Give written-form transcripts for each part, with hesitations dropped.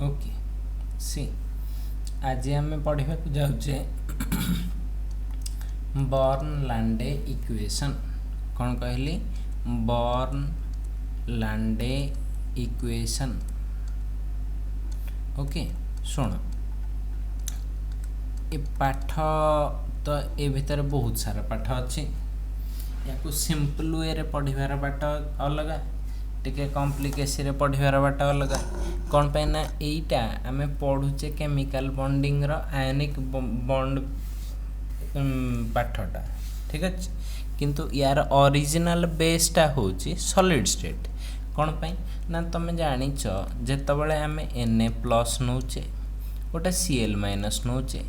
Okay सी आज आम पढ़ा जाऊे बर्नलांडे इक्वेशन कौन कहली बर्नलांडे इक्वेशन। ओके शुण ए पाठ तो ए भितर बहुत सारा पाठ अच्छी या सिंपल वे रे पढ़ार बाट अलग टिके कॉम्प्लिकेसी रे पढ़ार बाट अलग कौन पे ना एटा आमे पढ़ुचे केमिकल बॉन्डिंग रो आयनिक बॉन्ड पाठटा ठीक अच्छे किंतु यार ओरिजिनल बेसटा होची सॉलिड स्टेट कौन पे ना तुम जानिच जेतबेले आमे Na+ नौचे गोटे Cl- नौचे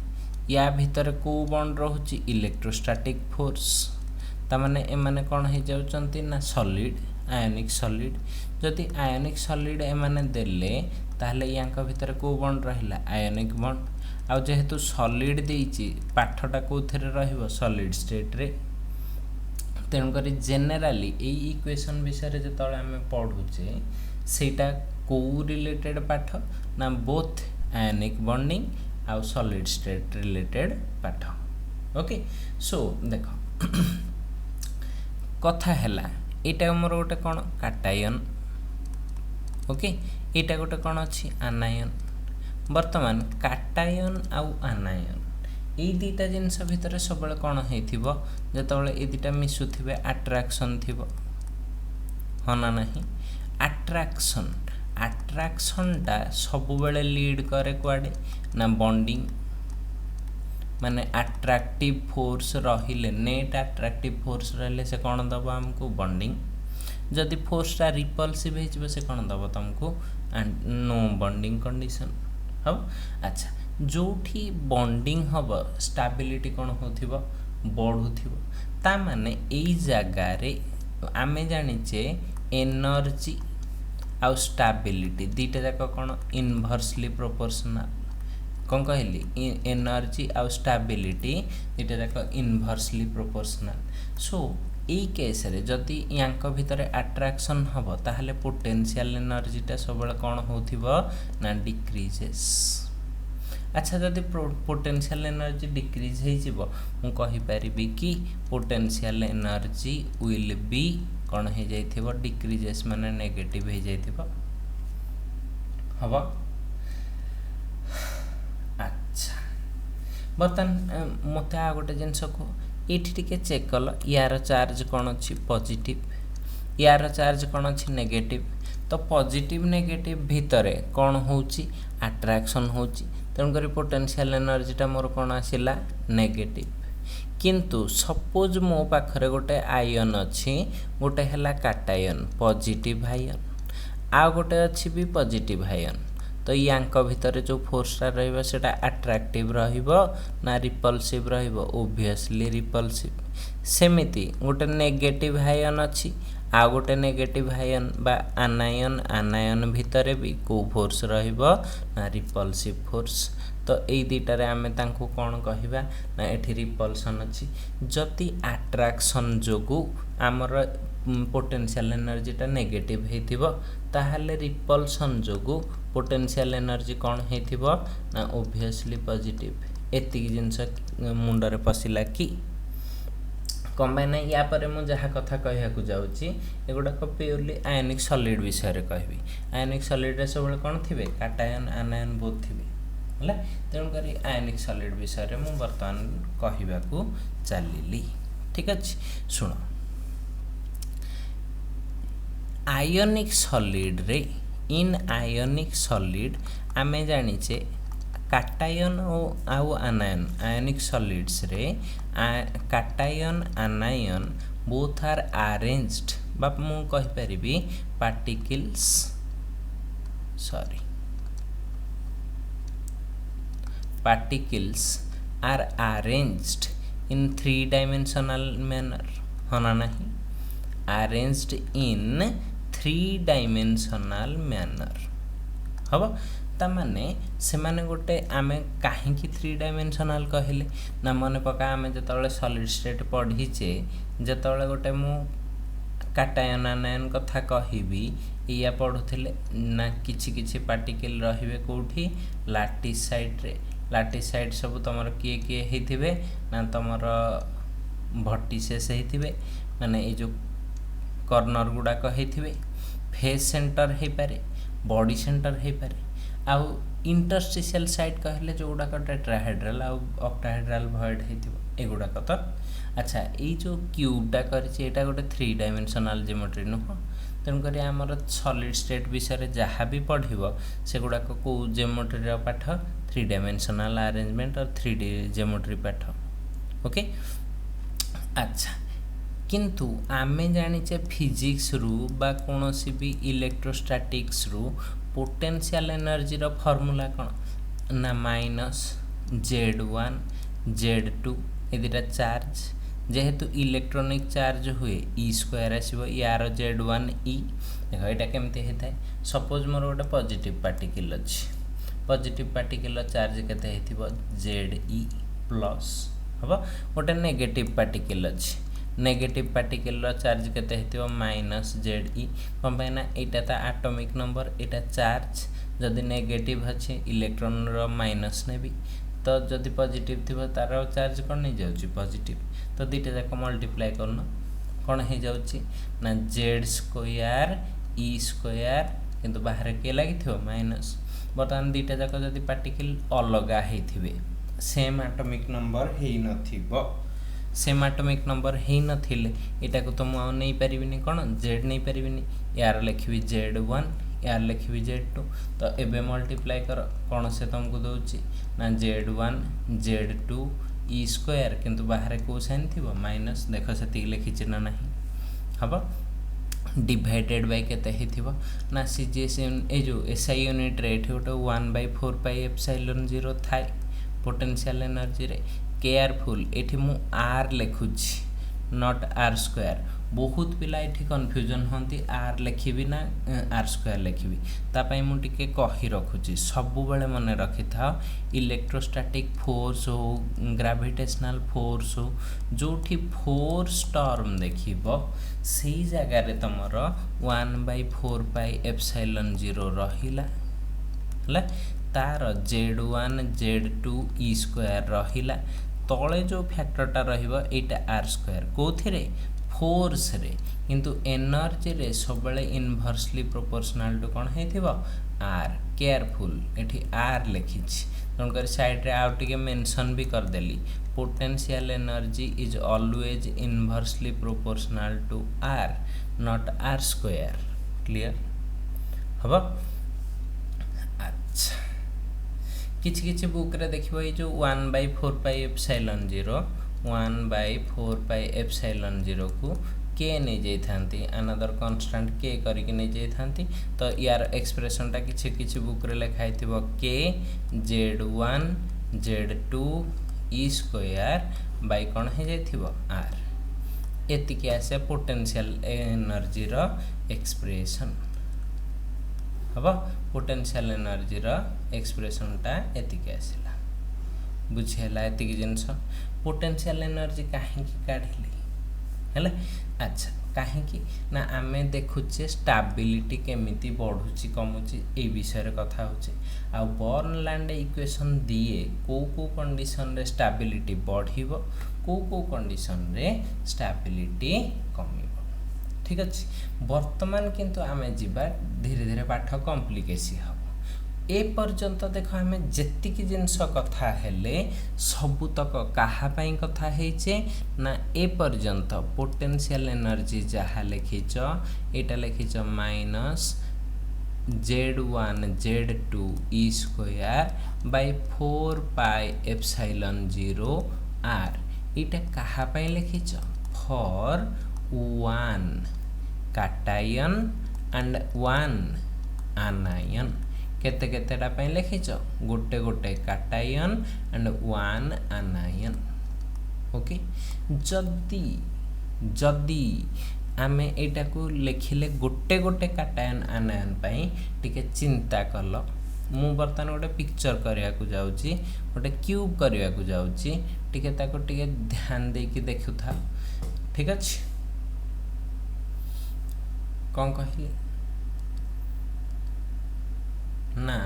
या भितर को बॉन्ड रोची इलेक्ट्रोस्टैटिक फोर्स तामाने एमाने कौन हो जाउचंती ना सॉलिड आयनिक सॉलिड जदि आयनिक सॉलिड एमाने देले ताहले यांका भितर को बॉन्ड रहिला आयनिक बॉन्ड आ जेहेतु सॉलिड देइची पाठटा कोथरे रहिबो सॉलिड स्टेट रे तेणु करी जेनेराली ए इक्वेशन विषय रे जतले आमे पढुचे सेटा को रिलेटेड पाठ ना बोथ आयनिक बॉन्डिंग आ सॉलिड स्टेट रिलेटेड पाठ। ओके सो देखो कथा हैला एटा मोर गोटे कौन काटायन ओके एटा गोटे कौन अच्छी आनायन वर्तमान काटायन आउ आनायन ये दुटा जिनस भितर सब कौन हो जिते ये दुटा मिसुवे अट्राक्शन थी हाँ ना नहीं अट्राक्शन अट्राक्शनटा सब बेले लीड करे कुआडे ना बॉन्डिंग माने अट्रैक्टिव फोर्स रहिले नेट अट्रैक्टिव फोर्स रहिले से कौन दब हमको बॉन्डिंग जदि फोर्सटा रिपल्सिव हो से कौन दब तुमको नो बॉन्डिंग कंडीशन हम अच्छा जोठी बॉन्डिंग हम स्टेबिलिटी कौन होथिबो बढ़ुथिबो ता माने एई जगह रे आमे जानिचे एनर्जी आउ स्टेबिलिटी दीटा जाक कौन इनवर्सली प्रोपोर्शनल कौन कहली एनर्जी आउ स्टेबिलिटी दुटा जाक इनवर्सली प्रोपोर्शनल सो यही केस रे जदि यांक भितर अट्रैक्शन हम ताहले पोटेंशियल एनर्जीटा सब कौन होथिबो ना डिक्रीजेस। अच्छा जदि पोटेंशियल एनर्जी डिक्रीज हो मु कहि परिबी कि पोटेंशियल एनर्जी विल बी कौन हो जाइथिबो डिक्रीजेस माने नेगेटिव हो जाइथिबो हबो। अच्छा बर्तन मत आ गोटे जिनस को ये चेक कल यार चार्ज कौन अच्छी पॉजिटिव यार चार्ज कौन अच्छी नेगेटिव तो पॉजिटिव नेगेटिव भितर कौन होची अट्रैक्शन होची तेणुकर पोटेंशियल एनर्जीटा मोर कौन आसिला नेगेटिव किंतु सपोज मो पाखरे गोटे आयन अच्छी गोटे हैला काटायन पॉजिटिव आयन आ गोटे अच्छी भी पॉजिटिव आयन तो यांक भितर जो फोर्सटा रहिबो सेटा अट्रैक्टिव रहिबो ना रिपल्सिव रहिबो ओब्वियसली रिपल्सिव सेमिति गोटे नेगेटिव आयन अच्छी आ गोटे नेगेटिव आयन बा आनायन आनायन भितर भी को फोर्स रहिबो ना रिपल्सिव फोर्स तो एई दुटारे आमे तांको कोन कहिबा ना एठी रिपल्सन अच्छी जति अट्रैक्शन जोगु हमर पोटेंशियल एनर्जीटा नेगेटिव हेतिबो ताहले रिपल्सन जोगु पोटेंशियल एनर्जी कौन हेतिबो ना ओब्वियसली पॉजिटिव एति जिंस मुंडरे पसिला कि कंबाइन या पर मु जहा कथा कहया को जाउची एगुडा को प्योरली आयनिक सॉलिड विषय रे कहबी आयनिक सॉलिड रे सब कौन थिबे काटायन आनायन बोथ थिबे हला तेणु करी आयनिक सॉलिड विषय रे मु वर्तमान कहबा को चलिली ठीक अछि सुनो आयनिक सॉलिड रे इन आयनिक सॉलिड आमे जानिचे काटायन आउ आनायन आयनिक सॉलिड्स रे cation anion both are arranged बा मु कहि परिबी particles are arranged in 3-dimensional manner होना नहीं अरेंज्ड इन 3-dimensional manner हम ताने से माने गोटे आमे कहीं 3-dimensional कहले ना मन पका आमे जतले सॉलिड स्टेट पढ़ीचे जतले गोटे मु काटायन आनायन कथा कहबी या पढ़ुथिले ना किछि किछि पार्टिकल रहिबे कोठी लाटिस साइड रे लाटिस साइड सब तमर किए किए हेथिबे ना तमर भर्टिसेस हेथिबे माने ए जो कॉर्नर गुडा हेथिबे फेस सेंटर हे पारे बॉडी सेंटर हे पारे आउ इंटरस्टिशियल साइड कहले जो गुडा टेट्राहेड्रल आउ ऑक्टाहेड्रल वॉइड हेथिबो ए गुडा तो अच्छा ये जो क्यूबटा करछि एटा गोटे 3 डायमेंशनल ज्योमेट्री नुह तेणुक आमर सॉलिड स्टेट विषय जहाँ भी पढ़िबो से गुडा को ज्योमेट्री रो पाठ 3 डायमेंशनल अरेंजमेंट और 3D ज्योमेट्री पाठ ओके अच्छा किंतु आमे जानिचे फिजिक्स रु बा कोनोसी भी इलेक्ट्रोस्टैटिक्स रु पोटेंशियल एनर्जी रो फार्मूला कोन ना माइनस Z1 Z2 ए दुटा चार्ज जेहेतु इलेक्ट्रॉनिक चार्ज हुए ई स्क्वायर आसीबो यार Z1 ई देखो एटा केमते हेताय सपोज मोर गोटे पॉजिटिव पार्टिकल अछि पॉजिटिव पार्टिकल चार्ज केते हेतिबो Ze प्लस हबो गोटे नेगेटिव पार्टिकल अछि नेगेटिव पार्टिकल चार्ज केते हेतिबो माइनस Ze कोन पैना एटा ता एटॉमिक नंबर एटा चार्ज जदि नेगेटिव अछि इलेक्ट्रॉन रो माइनस नेबी तो जदि पॉजिटिव थिबो तार चार्ज कोन नै जाउची पॉजिटिव तो दीटा जाक मल्टीप्लाई करना कोन हे जाउची ना Z स्क्वायर E स्क्वायर किंतु बाहर के लागि थियो माइनस बर्तमान दीटा जाक जदि पार्टिकल अलगा हेथिबे सेम एटॉमिक नंबर हेई नथिबो सेम एटॉमिक नंबर हेई नथिले एटा को तो म नै परिबिनी कोन Z नै परिबिनी यार लिखबी Z1 यार लिखबी Z2 तो एबे मल्टीप्लाई कर कोन से तुमको दोची ना Z1 Z2 ई स्क्वायर किंतु बाहर को साइन थिबो माइनस देखो से लिखि चिन्ह नाही हबो डिवाइडेड बाय केते हेथिबो ना सीजीएस ए जो एसआई यूनिट रेट होटो 1/4 पाई एप्सिलॉन 0 थाई पोटेंशियल एनर्जी रे केयरफुल एठी मु आर लिखुछि नॉट आर स्क्वायर बहुत पिला एठी कंफ्यूजन होंती आर लिखिबी ना आर स्क्वायर लिखिबी ता पई मु टिके कहि रखुछि सब बेले मने रखि था इलेक्ट्रोस्टैटिक फोर्स हो ग्रेविटेशनल फोर्स हो जोठी फोर्स टर्म देखिबो सेही जगह रे तमर 1/4 पाई एप्सिलॉन 0 रहिला हला तार Z1 Z2 ई स्क्वायर रहिला तळे जो फैक्टरटा रहिबो एटा आर स्क्वायर कोथिरे फोर्स रे किंतु एनर्जी रे सबले इनवर्सली प्रोपोर्शनल टू कोन हेथिबो आर केयरफुल एठी आर लिखिछि तनकर साइड रे आउट के मेंशन भी कर देली potential energy is always inversely proportional to r not are square clear हबो अच्छा किछि किछि बुक रे देखिबो ए जो 1/4 पाई एप्सिलॉन 0 1/4 पाई एप्सिलॉन 0 को के नै जाई थांती अनदर कांस्टेंट के करी के नै जाई थांती तो यार एक्सप्रेशन ता किछि किछि बुक रे लिखाई थिबो के Z1 Z2 e square bye कोन हे जाई थिबो r एति के आसे पोटेंशियल एनर्जी रो एक्सप्रेशन हबो पोटेंशियल एनर्जी रो एक्सप्रेशन ता एति के आसेला बुझेला एति के जिंस पोटेंशियल एनर्जी काहे की काढिली हैले अच्छा काहे की ना आमे देखुचे स्टेबिलिटी केमिति बढ़ुची कमुची ए विषय रे कथा होचे आ बर्नलैंड इक्वेशन दिए को कंडीशन रे स्टेबिलिटी बढ़िबो को कंडीशन रे स्टेबिलिटी कमिबो ठीक अछि वर्तमान किंतु आमे जिबा धीरे धीरे पाठ कॉम्प्लिकेसी हो ए पर्यंत देखो हमें जेति की जिंस कथा हेले सबु तक कहा पई कथा हेचे ना ए पर्यंत पोटेंशियल एनर्जी जहा लिखिच एटा लिखिच minus Z1 Z2 e square by 4 pi epsilon 0 r एटा कहा पई लिखिच फॉर 1 कैटायन एंड 1 आनायन केते केतेटा पई लिखिच गोटे गोटे कैटायन एंड 1 आनायन ओके जदी जदी आमे एटा को लिखिले गोटे गोटे कैटायन आनायन पई टिके चिंता करलो मु बर्तन गोटे पिक्चर करिया को जाउची गोटे क्यूब करिया को जाउची टिके ताको टिके ध्यान दे कि देखु था ठीक अछि कोन कहिली ना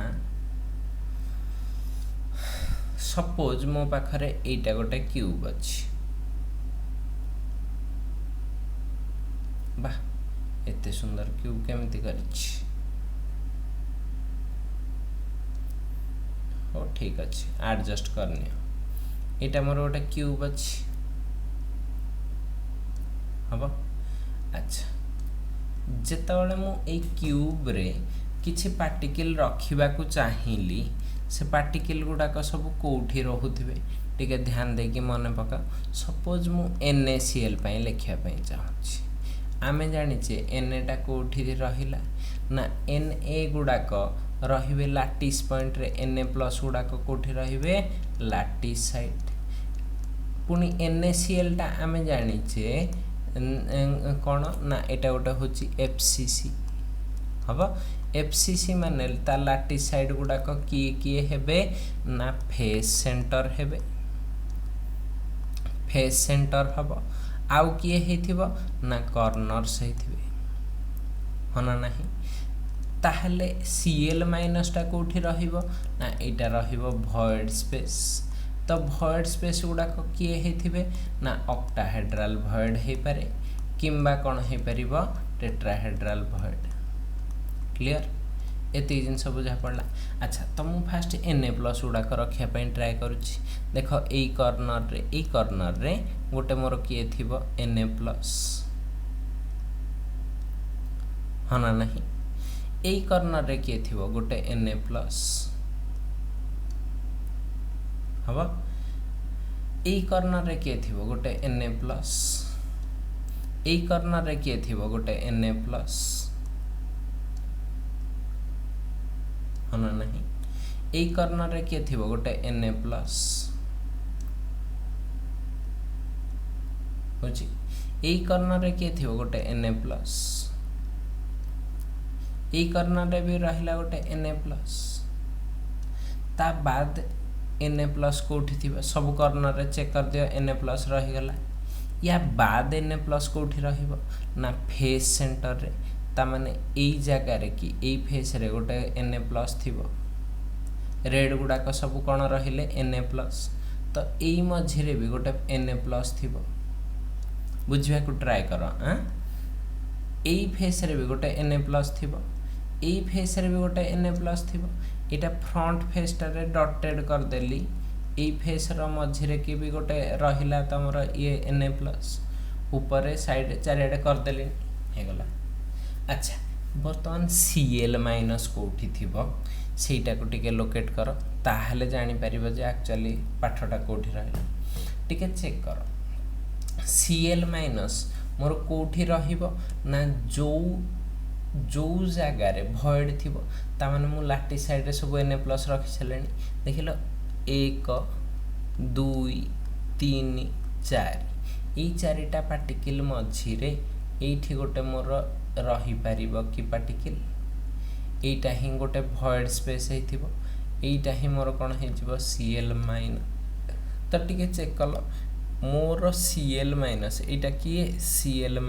सपोज मो पाखरे एटा गोटे क्यूब अछि वाह एते सुंदर क्यूब केमती करिछि हो ठीक अछि एडजस्ट करनियो एटा मोर गोटे क्यूब अछि हबो अच्छा जेतबेले मु ए क्यूब रे किछि पार्टिकल रखिबा को चाहिली से पार्टिकल गुडाक सब कोठी रहुथिबे टिके ध्यान दे कि मन पका सपोज मु NaCl पई लिखिया पई चाहछि आमे जानि छे Na टा कोठी रहिला ना Na गुडाक रहिबे लैटिस पॉइंट रे Na+ गुडाक कोठी रहिबे लैटिस साइड पुनी NaCl टा आमे जानि छे कोन ना एटा गोटे होची FCC हबो FCC माने ता लैटिस साइड गुडाक किए हेबे ना फेस सेंटर हेबे फेस सेंटर हबो आउ किए हेथिबो ना कॉर्नर्स हेथिबे होना नाही ताहले Cl- टा कोठी रहिबो ना एटा रहिबो void space तो void space गुडाक किए हेथिबे ना octahedral void हे पारे किंबा कोन हे परिबो tetrahedral void क्लियर एते जिंस बुझा पड़ला अच्छा तो मु फास्ट Na+ गुडाक रखिया पई ट्राई करूची देखो ए कॉर्नर रे गोटे मोर किए थिबो Na+ हना नाही ए कॉर्नर रे किए थिबो गोटे Na+ हबो ए कॉर्नर रे किए थिबो गोटे Na+ ए कॉर्नर रे किए थिबो गोटे Na+ हना नाही ए कॉर्नर रे किए थिबो गोटे Na+ होची ए कॉर्नर रे किए थिबो गोटे Na+ ए कॉर्नर रे भी रहिला गोटे Na+ ता बाद Na+ कोठी थिबा सब कॉर्नर रे चेक कर दियो Na+ रहि गला या बाद Na+ कोठी रहिबो ना फेस सेंटर रे ता माने एई जगह रे कि एई फेस रे गोटे Na+ थिबो रेड गुडा को सब कोन रहिले Na+ तो एई मझी रे भी गोटे Na+ थिबो बुझिया को ट्राई करो हां एई फेस रे भी गोटे Na+ थिबो एई फेस रे भी गोटे Na+ थिबो एटा फ्रंट फेस टा रे डॉटेड कर देली एई फेस रो मझी रे कि भी गोटे रहिला तमरो ये Na+ ऊपर साइड चारिडे कर देली हे गला अच्छा बर्तमान Cl- कोठी थिबो सेटा को टिके लोकेट करो ताहले जानि परिबो जे एक्चुअली पाठटा कोठी रहला टिके चेक करो Cl- मोर कोठी रहिबो ना जो जगह रे void थिबो ता माने मु लाटी साइड रे सब Na+ रखि छलेनी देखिलो 1 2 3 4 ई चारिटा पार्टिकल मझी रे एठी गोटे मोर रही परिबो कि पार्टिकल एटा ही गोटे void space हेथिबो एटा ही मोर कोन हेजिबो Cl- तो टिके चेक कलो मोर Cl- एटा कि Cl-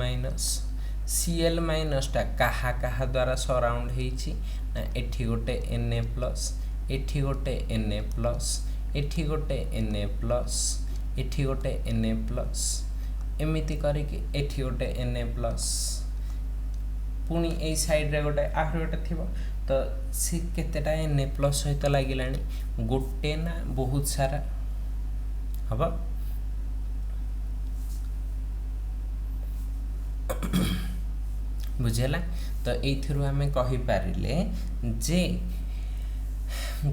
टा कहा द्वारा सराउंड हेछि ना एठी गोटे Na+ एठी गोटे Na+ एठी गोटे Na+ एठी गोटे Na+ एमिति करी कि एठी गोटे Na+ पुनी ए साइड रे गोटे आखर गोटे थिबो तो से केतेटा Na+ सहित लागिलानी गोटे ना बहुत सारा हबो बुझेला तो एथिरु हमें कहि पारिले जे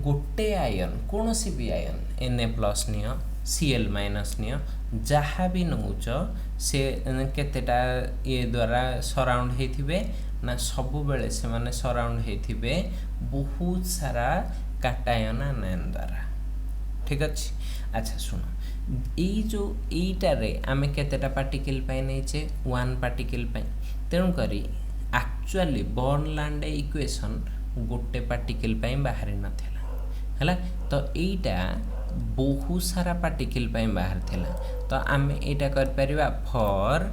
गोटे आयन कोनोसी भी ion Na+ neo Cl- neo जहा भी नउच से केतेटा ये द्वारा सराउंड हेथिबे ना सब बेले से माने सराउंड हेथिबे बहुत सारा काटायन आयन द्वारा ठीक अछि अच्छा सुनो ई जो एटा रे आमे केतेटा पार्टिकल पाइ नैचे 1 पार्टिकल पाइ तेनु करी एक्चुअली बर्नलैंड इक्वेशन गोटे पार्टिकल पाइ बाहरी नथिला हला तो एटा बहुत सारा पार्टिकल पाइ बाहर थिला तो आमे एटा कर परिबा फॉर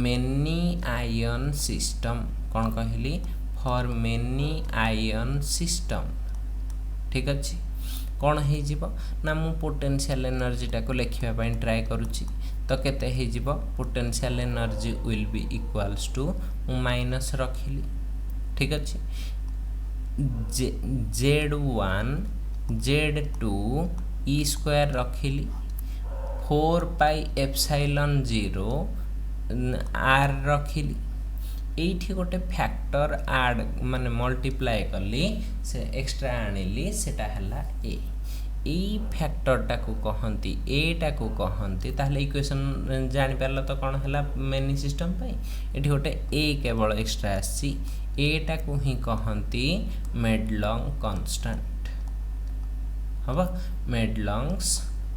मेनी आयन सिस्टम कोन कहली फॉर मेनी आयन सिस्टम ठीक अच्छे कौन हो ना मु पोटेंशियल एनर्जीटा को लिखा ट्राए करुच्ची तो केते हो potential energy will be equals to minus रखिली ठीक अच्छे Z1 Z2 ई स्क्वायर रखिली 4 पाई एप्सिलॉन 0 r रखिली एठी गोटे फैक्टर आड माने मल्टीप्लाई कली से एक्स्ट्रा आनिली सेटा हला a ए फैक्टरटा को कहंती एटा को कहंती ताहले इक्वेशन जानि परला तो कोन हला मेनी सिस्टम पई एठी गोटे a केवल एक्स्ट्रा आसी एटा को ही कहंती मेडलॉन्ग कांस्टेंट हबा मेडलॉन्ग्स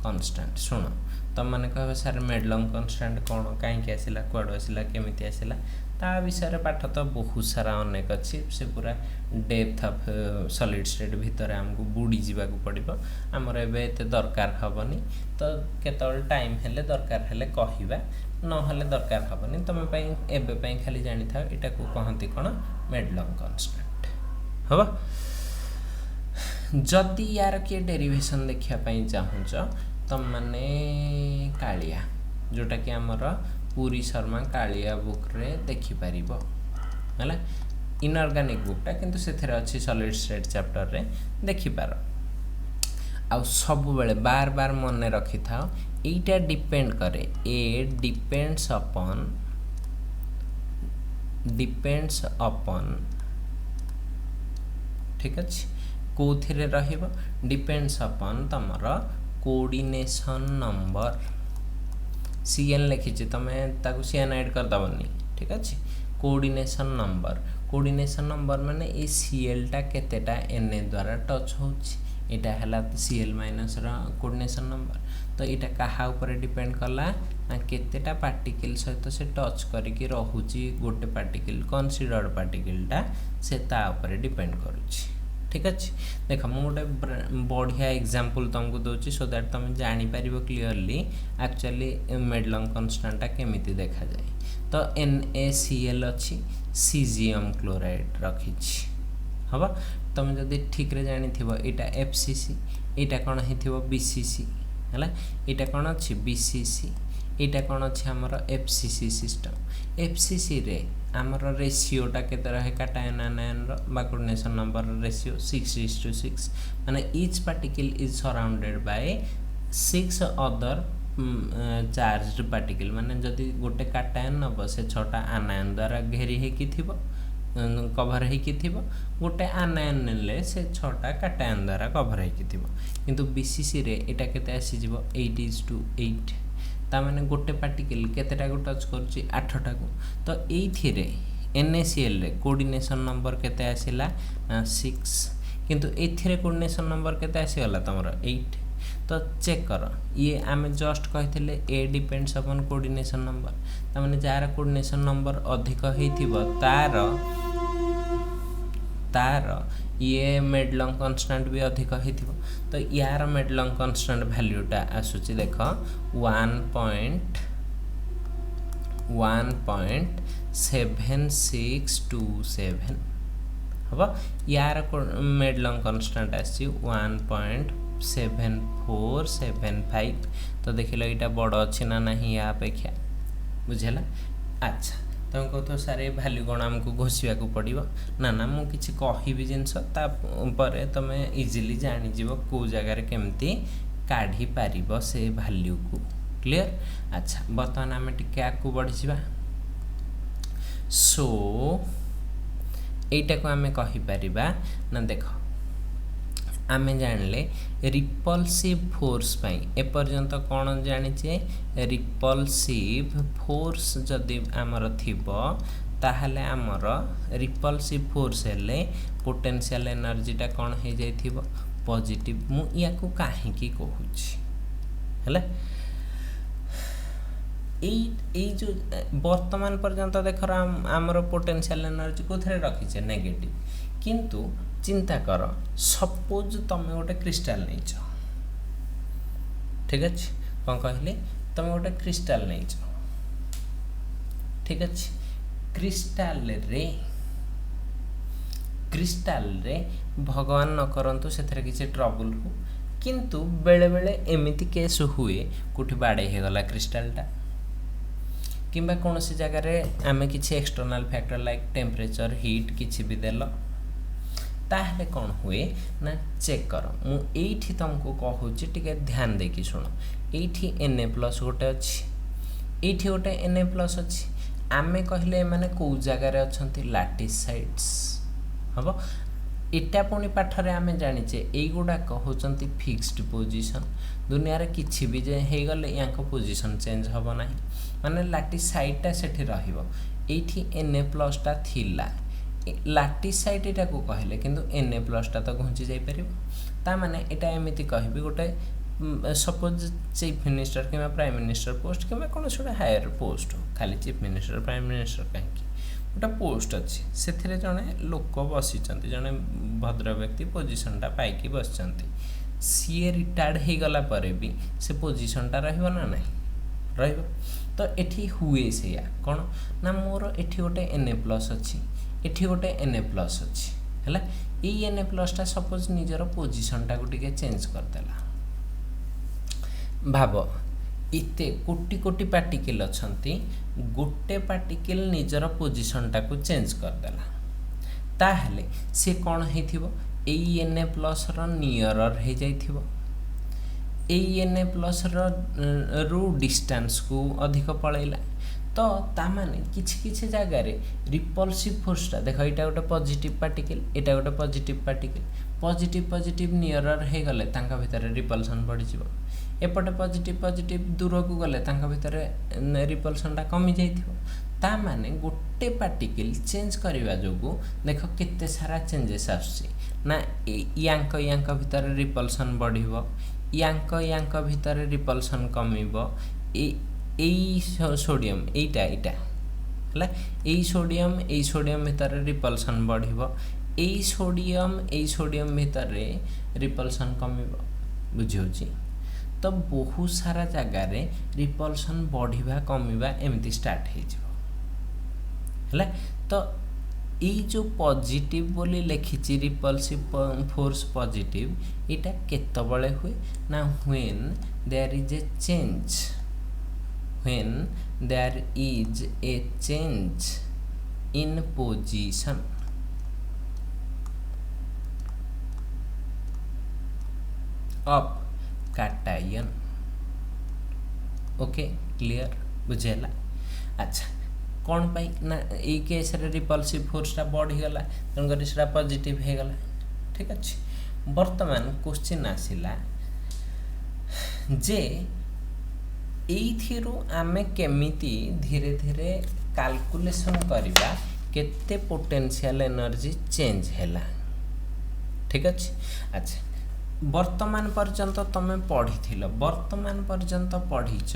कांस्टेंट सुनो तुम मैंने कह सर मेडलॉन्ग कांस्टेंट कौन कहीं आसला कुआड़ आसला केमिति आसला ता विषय पाठ तो बहुत सारा अनेक अच्छी से पूरा डेप्थ ऑफ सॉलिड स्टेट भितर हमको बुड़ी जावाक पड़ो आमर एत दरकार हेनी तो केतल टाइम हेले दरकार हेले कहवा नहेले दरकार हेनी तुम एवं खाली जानी था यहाँ को कहती कौन मेडलॉन्ग कांस्टेंट हम जदि यार किए डेरिवेशन देखापी चाहूच तुम मैंने कालिया जोटा कि आमर पुरी शर्मा कालिया बुक रे देखिपर है इनऑर्गेनिक बुकटा किंतु से अच्छी सॉलिड स्टेट चैप्टर रे देखिपार आ सब बेले बार बार मन रखी था एटा डिपेंड करे ए डिपेंड्स अपॉन ठीक अच्छे कोथिरे रहिबो डिपेंड्स अपॉन तमर कोऑर्डिनेशन नंबर सीएन लिखी तुम ताकू सीएन ऐड कर दबनी ठीक अच्छे कोऑर्डिनेशन नंबर माने ए सीएल टा केतेटा एन द्वारा टच होची एटा हला सीएल माइनस रा कोऑर्डिनेशन नंबर तो एटा कहा ऊपर डिपेंड कला ना केतेटा पार्टिकल सहित से टच करिके रहूची गोटे पार्टिकल कंसीडर्ड पार्टिकलटा से ता ऊपर डिपेंड करूची ठीक अच्छे देख मु गोटे बढ़िया एग्जांपल तुमको दूसरी सो दैट तुम जापर क्लीयरली एक्चुअली मेडलॉन्ग कांस्टेंटा केमिति देखा जाए तो NaCl अच्छी सीजियम क्लोराइड रखी हम तुम जदि ठीक रे जानी थी यहाँ FCC यहाँ कौन हो BCC है यहाँ कौन अच्छी BCC यहाँ कौन अच्छे आमर FCC सिस्टम FCC रे आमर रेशियोटा केते रहे काटायन आनायन बा कोऑर्डिनेशन नंबर रेशियो 6:6 माने each particle is surrounded by 6 other charged particle माने जदि गोटे काटायन नब से 6टा आनायन द्वारा घेरी हेकी थिबो कभर हेकी थिबो गोटे आनायन नेले से 6टा काटायन द्वारा कभर हेकी थिबो किंतु BCC रे एटा केते आसी जिवो 8:8 ता माने गोटे पार्टिकल केतेटा को टच करछि 8टा को तो एथिरे NaCl रे कोऑर्डिनेशन नंबर केते आसिला 6 किंतु एथिरे कोऑर्डिनेशन नंबर केते आसीगला तमरो 8 तो चेक कर ये आमे जस्ट कहिथिले ए डिपेंड्स अपॉन कोऑर्डिनेशन नंबर ता माने जार कोऑर्डिनेशन नंबर अधिक हेथिबो तार ये मेडलॉन्ग कांस्टेंट भी अधिक हेथिबो तो यार मेडलॉन्ग कांस्टेंट वैल्यूटा आसुची देख 1.7627 हम यार मेडलॉन्ग कांस्टेंट आसी 1.7475 तो देखिल यहाँ बड़ अच्छी ना नहीं या अपेक्षा बुझेला अच्छा तुम कह सारे भैल्यू कौन आमको घोषिया पड़ो ना ना मु किसी कहबी जिनस तुम इजिली जानीज कौ जगार केमती काढ़ी पार से भैल्यू को क्लियर अच्छा बर्तमान आम टे आगे बढ़ी सो यटा को आम कहीपर ना देख आमे जानले रिपल्सिव फोर्स पाई एपर्यंत कौन जानिचे रिपल्सिव फोर्स जदि आमर थिबो ताहले आमर रिपल्सिव फोर्स हेले पोटेंशियल एनर्जीटा कौन हो जाइथिबो पॉजिटिव मु या को काहे की कहूची हैला এই जो वर्तमान पर्यंत देखर आमर पोटेंशियल एनर्जी कोथरे रखीचे नेगेटिव किंतु चिंता कर सपोज तुम गोटे क्रिस्टाल नहीं ठीक अच्छे कौन कहले तुम गोटे क्रिस्टाल नहीं ठीक अच्छे क्रिस्टाल रे क्रिस्टाल रे भगवान न करंतु से किसी ट्रबल हो किंतु बेले बेले एमिति केस हुए कोठी बाड़े हे गला क्रिस्टालटा किंबा कौन सी जगह रे आमे किसी external factor like temperature heat किसी भी देल ताहले कौन हुए ना चेक कर मु एठी तुमको कहूची टिके ध्यान देकी सुनो एठी Na+ गोटे अछि एठी गोटे Na+ अछि आमे कहले माने को जगह रे अछंती लैटिस साइड्स हबो एटा पुणी पाठरे आमे जानिचे एई गुडा कहउचंती फिक्स्ड पोजीशन दुनिया रे किछि भी जे हे गले याको पोजीशन चेंज हबो नाही माने लैटिस साइड टा सेठी रहिबो एठी Na+ टा थिला लैटिस साइड एटा को कहले किंतु Na+ टा तो घुंची जाई परिबो ता माने एटा एमिति कहबी गोटे सपोज चीफ मिनिस्टर किंबा प्राइम मिनिस्टर पोस्ट किंबा कौन छोटा हायर पोस्ट खाली चीफ मिनिस्टर प्राइम मिनिस्टर कहीं गोटे पोस्ट अच्छी से जड़े लोक बसी जड़े भद्र व्यक्ति पोजिशनटा पाई बस सी रिटायर्ड हो गला पर भी से पोजिशनटा रहिबो ना नहीं रहिबो तो एठी हुए से कौन ना मोर एठी गोटे Na+ अच्छी एठी गोटे Na+ अच्छी है ये Na+ टा सपोज निजर पोजिशनटा को टिके चेंज करदेला भाव इते कोटी कोटी पार्टिकल अछंती गोटे पार्टिकल निजर पोजिशनटा को चेंज करदेला ताहले से कौन हेथिबो एई Na+ रो नियरर हे जाइथिबो एई Na+ रो डिस्टेंस को अधिक पळैला तो ता माने किछि किछि जगह रे रिपल्सिव फोर्सटा देखो एटा गोटे पॉजिटिव पार्टिकल एटा गोटे पॉजिटिव पार्टिकल पॉजिटिव नियरर हे गले तांका भितर रिपल्सन बढ़ी जिवो एपटे पॉजिटिव दूर को गले तांका भितर रिपल्सनटा कमी जाइथिबो ता माने गोटे पार्टिकल चेंज करिवा जोगु देखो केते सारा चेंजेस आसी ना यांक भितर रिपल्सन बढ़िबो यांक भितर रिपल्सन कमिबो एई सोडियम एटा हला एई सोडियम भितर रिपल्सन बढ़िबो एई सोडियम भितर रिपल्सन कमिबो बुझियोची तो बहुत सारा जगह रे रिपल्सन बढ़िबा कमिबा एमती स्टार्ट हे जिवो हला तो ई जो पॉजिटिव बोली लिखिची रिपल्सिव फोर्स पॉजिटिव इटा केतबळे हुए ना when there is a change when there is a change in position of cation okay clear बुझेला अच्छा कौन पाई ना ए केस रे रिपल्सिव फोर्सटा बढ़ी गला तन करी सेटा पॉजिटिव हे गला ठीक अछि वर्तमान क्वेश्चन आसिला जे एइथिरु आमे केमिति धीरे धीरे कैलकुलेशन करिबा केते पोटेंशियल एनर्जी चेंज हैला ठीक अछि अच्छा वर्तमान पर्यंत तमे पढ़िथिलो वर्तमान पर्यंत पढ़िच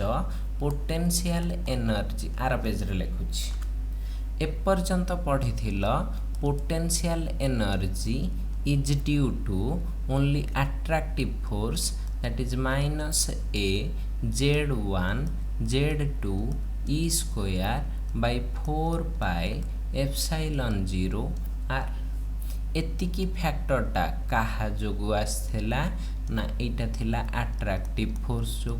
पोटेंशियल एनर्जी आर पेज रे लिखुछि ए पर्यंत पढ़िथिलो potential energy is due to only attractive force that is minus a z1 z2 e square by 4 pi epsilon 0 r एतिकी फैक्टरटा कहा जोगु आसथिला ना एटा थिला अट्रैक्टिव फोर्स जो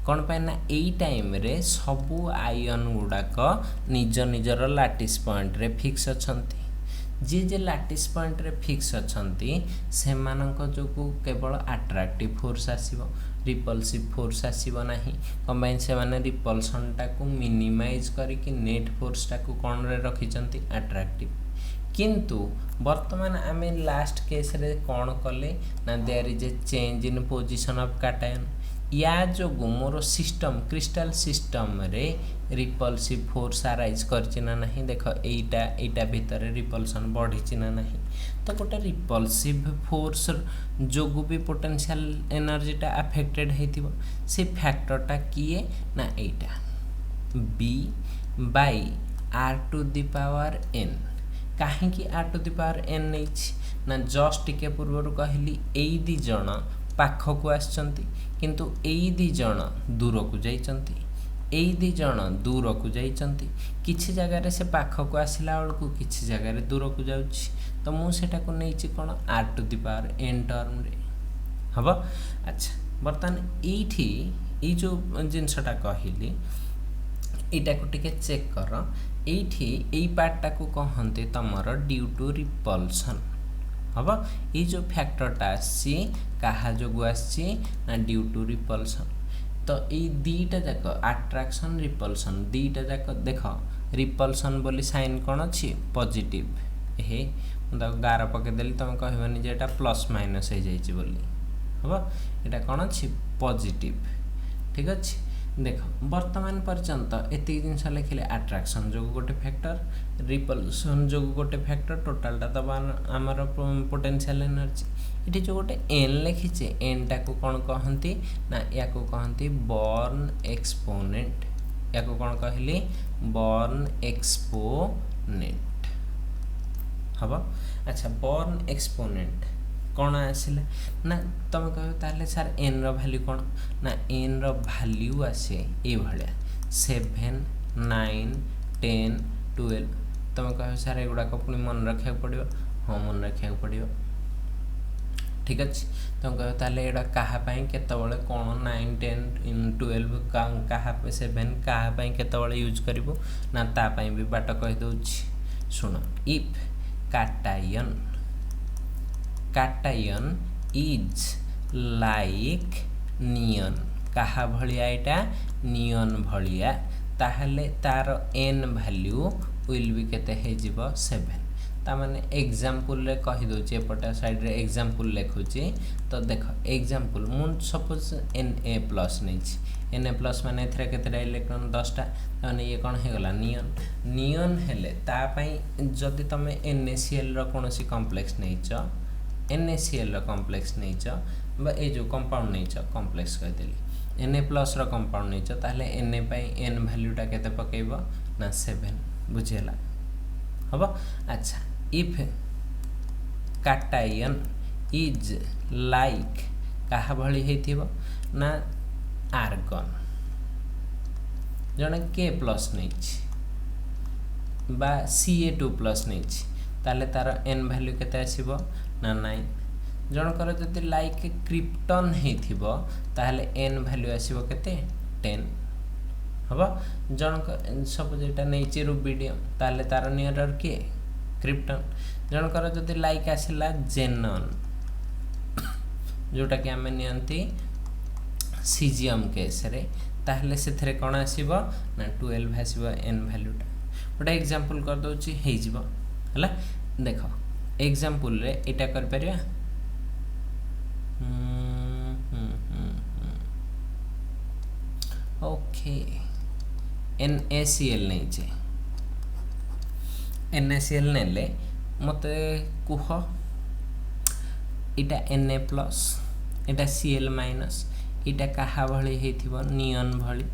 कौन पाए ना एई टाइम रे सबु आयन गुडाक निज निजर लैटिस पॉइंट रे फिक्स अछंती जे लैटिस पॉइंट रे फिक्स अछंती से मानक जोगु केवल अट्रैक्टिव फोर्स आसीबो रिपल्सिव फोर्स आसीबो नाही कंबाइन से माने रिपल्सन टा को मिनिमाइज करी कि नेट फोर्स टा को कोन रे रखिचंती अट्रैक्टिव किंतु वर्तमान आमे लास्ट केस रे कोन कले ना there is a change in position of cation या जो मोर सिस्टम क्रिस्टल सिस्टम रे रिपल्सिव फोर्स अराइज करछि ना नहीं देखो एटा भीतर रिपल्सन बढ़ी ना नहीं तो गोटे रिपल्सिव फोर्स जोगु भी पोटेंशियल एनर्जी टा अफेक्टेड हेतिबो से फैक्टर टा किए ना एटा b by r to the power n काहे कि r to the power n नै ना जस्ट टिके पूर्व कहली एई दि जण पाख को आछंती किंतु एई दि जण दूर को जाइचंती एई दि जण दूर को जाइचंती किछि जगह रे से पाख को आसिला बेल को किछि जगह रे दूर को जाउछि तो मुझे कौन R to the power N term रे हम। अच्छा बर्तमान ये जो जिनसटा कहली यहाँ को टिके चेक कर ये पार्टा को कहते तुमर ड्यू टू रिपल्सन हम। ये जो फैक्टरटा आहा जो आना ड्यू टू रिपल्सन। तो ये दीटा जाक अट्राक्शन रिपल्सन दीटा जाक देख रिपल्सन बोली साइन कौन अच्छी पॉजिटिव हे मुझे गार पकईदेली तुम कहबनी जे प्लस माइनस हो जाइए बोली हम। यहाँ कौन अच्छी पॉजिटिव ठीक अच्छे। देख वर्तमान पर्यंत एति जिनस लिखिले अट्राक्शन जो गोटे फैक्टर रिपल्सन जो गोटे फैक्टर टोटालटा दबा आमर पोटेंशियल एनर्जी। ये जो गोटे एन लिखीचे एन टा को कौन कहती ना या को कहती बर्न एक्सपोनेंट या को कौन कहली बर्न एक्सपोनेंट हम। अच्छा बर्न एक्सपोनेंट कौन आसला ना तुम कह ताले सर एन रैल्यू कौन ना एन रैल्यू आसे ये भाया 7 9 10 12 तुम कह सर एगुड़ाक पुणी मन रखा पड़ो हाँ मन रखा पड़ो ठीक अच्छे। तुम कह ताले एटा कहापाई केतबले कौन 9 10 12 क्या 7 कहापाई केतबले यूज करिवो ना तापाई भी बाट कहि दउछि सुन। If cation is like neon कहा भलिया एटा नियन भलिया ताहले तार n वैल्यू विल बी केते हे जीवो 7। ता माने एग्जांपल रे कहि दोची एपटा साइड रे एग्जांपल लिखुची। तो देख एग्जांपल मु सपोज Na+ नेछि Na+ माने एथरे केतेटा इलेक्ट्रॉन 10टा माने ये कोन हे गला नियन हेले ता पई जदी तमे NaCl रो कोनोसी कॉम्प्लेक्स नेछ NaCl रो कॉम्प्लेक्स नेछ बा ए जो कंपाउंड नेछ कॉम्प्लेक्स कह देली Na+ रो कंपाउंड नेछ ताहले Na पई n वैल्यूटा केते पकेइबो ना 7 बुझेला हबो। अच्छा इफ cation is like कहा भली हेथिबो ना आर्गन जने K+ नेछि बा Ca2+ नेछि ताले तार n वैल्यू केते आसीबो ना 9। जनकर जदि लाइक क्रिप्टन हेथिबो ताले n वैल्यू आसीबो केते 10 हबो। जनक सपोज एटा नेछि रुबिडियम ताले तार नियरर के क्रिप्टन। जनकर जदि लाइक आसिला जेनन जोटा कि आमे नियंती सीजियम केस रे ताहले सेथरे कोन आसीबो ना 12 आसीबो n वैल्यूटा। गोटे एग्जांपल कर दोची हे जिवो हला। देखो एग्जांपल रे एटा कर परिया ओके NaCl नहीं छे NaCl नेले मते कुह इटा Na+ इटा Cl- इटा कहा भली हेथिबो नियन भली।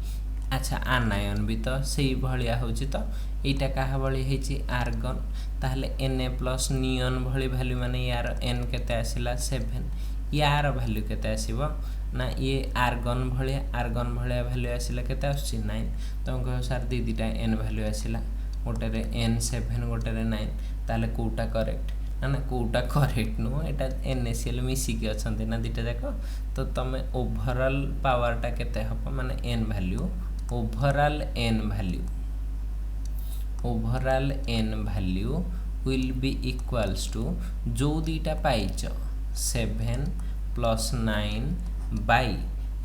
अच्छा आनायन भी तो सही भलिया होची तो इटा कहा भली हेची आर्गन ताहले Na+ नियन भली वैल्यू माने यार n केते आसिला 7 यार वैल्यू केते आसीबो ना ये आर्गन भलिया वैल्यू आसिला केते आछि 9। तुम कह सर दीटा n वैल्यू आसिला गोटे रे n 7 गोटे रे 9 ताहले कोटा करेक्ट ना कोटा करेक्ट नो एटा NaCl मिसिकी अछंती ना दीटा जाको। तो तमे ओवरऑल पावरटा केते हबो माने n value overall n value will be equals to जो दीटा पाइच 7 + 9 बाई